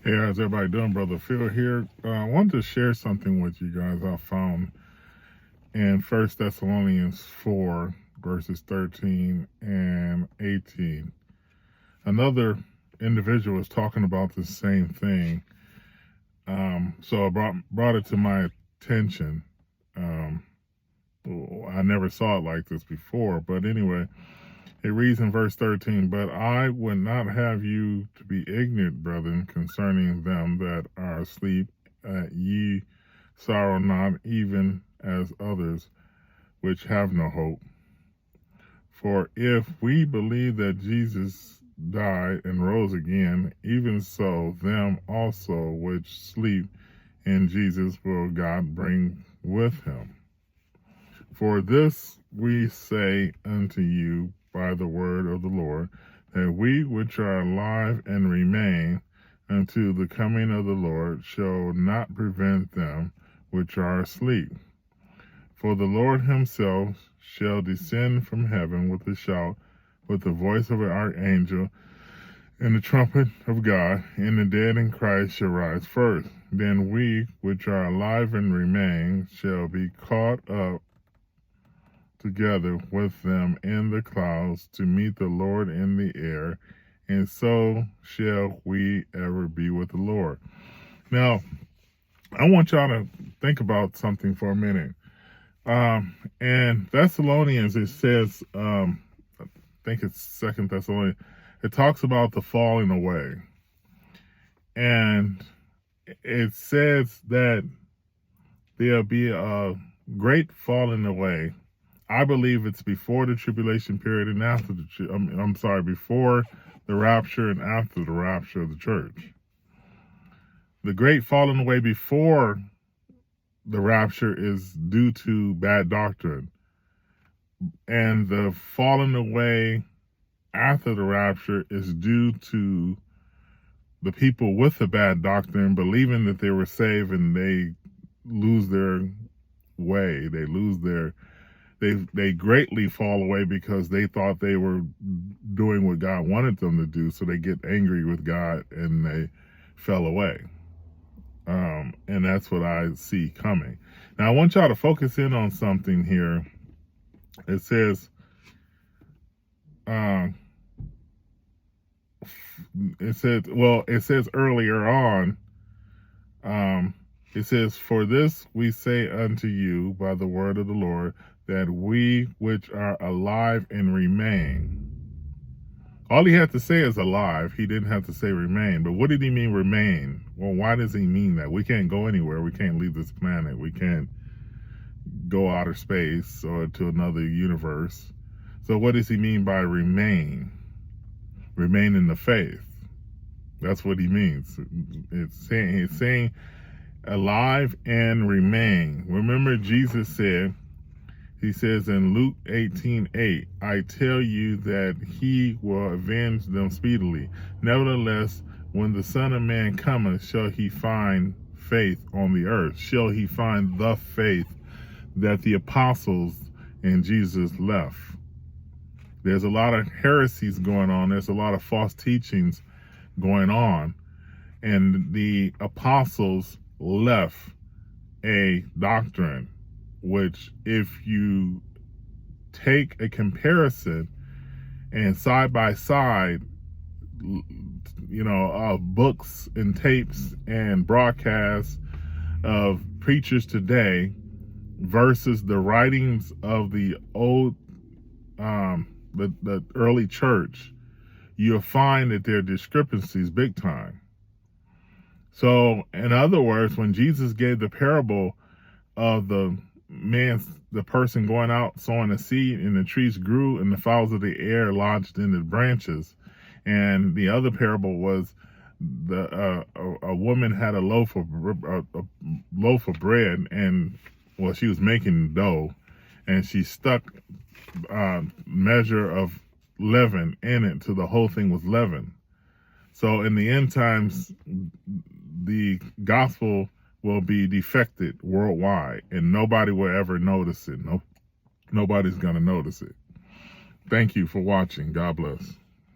Hey, how's everybody doing? Brother Phil here. I wanted to share something with you guys I found in 1 Thessalonians 4, verses 13 and 18. Another individual was talking about the same thing. So I brought it to my attention. Um, I never saw it like this before, but anyway, it reads in verse 13, "But I would not have you to be ignorant, brethren, concerning them that are asleep, ye sorrow not, even as others which have no hope. For if we believe that Jesus died and rose again, even so them also which sleep in Jesus will God bring with him. For this we say unto you by the word of the Lord, that we which are alive and remain unto the coming of the Lord shall not prevent them which are asleep. For the Lord himself shall descend from heaven with a shout, with the voice of an archangel, and the trumpet of God, and the dead in Christ shall rise first. Then we which are alive and remain shall be caught up together with them in the clouds to meet the Lord in the air, and so shall we ever be with the Lord." Now, I want y'all to think about something for a minute. In Thessalonians, it says, I think it's 2 Thessalonians, it talks about the falling away. And it says that there'll be a great falling away. I believe it's before the tribulation period and after before the rapture and after the rapture of the church. The great falling away before the rapture is due to bad doctrine. And the falling away after the rapture is due to the people with the bad doctrine believing that they were saved, and they lose their way. They greatly fall away because they thought they were doing what God wanted them to do, so they get angry with God and they fell away. And that's what I see coming. Now, I want y'all to focus in on something here. It says, it says earlier on, it says, "For this we say unto you by the word of the Lord, that we which are alive and remain." All he had to say is alive. He didn't have to say remain. But what did he mean remain? Well, why does he mean that? We can't go anywhere. We can't leave this planet. We can't go outer space or to another universe. So what does he mean by remain? Remain in the faith. That's what he means. It's saying alive and remain. Remember, Jesus said, he says in Luke 18:8, "I tell you that he will avenge them speedily. Nevertheless, when the Son of Man cometh, shall he find faith on the earth?" Shall he find the faith that the apostles and Jesus left? There's a lot of heresies going on. There's a lot of false teachings going on. And the apostles left a doctrine, which if you take a comparison and side by side, books and tapes and broadcasts of preachers today versus the writings of the old, the early church, you'll find that there are discrepancies big time. So, in other words, when Jesus gave the parable of the person going out sowing a seed, and the trees grew and the fowls of the air lodged in the branches, and the other parable was a woman had a loaf of bread, and she was making dough, and she stuck measure of leaven in it till the whole thing was leavened. So in the end times, the gospel will be defected worldwide, and nobody will ever notice it. Nobody's going to notice it. Thank you for watching. God bless.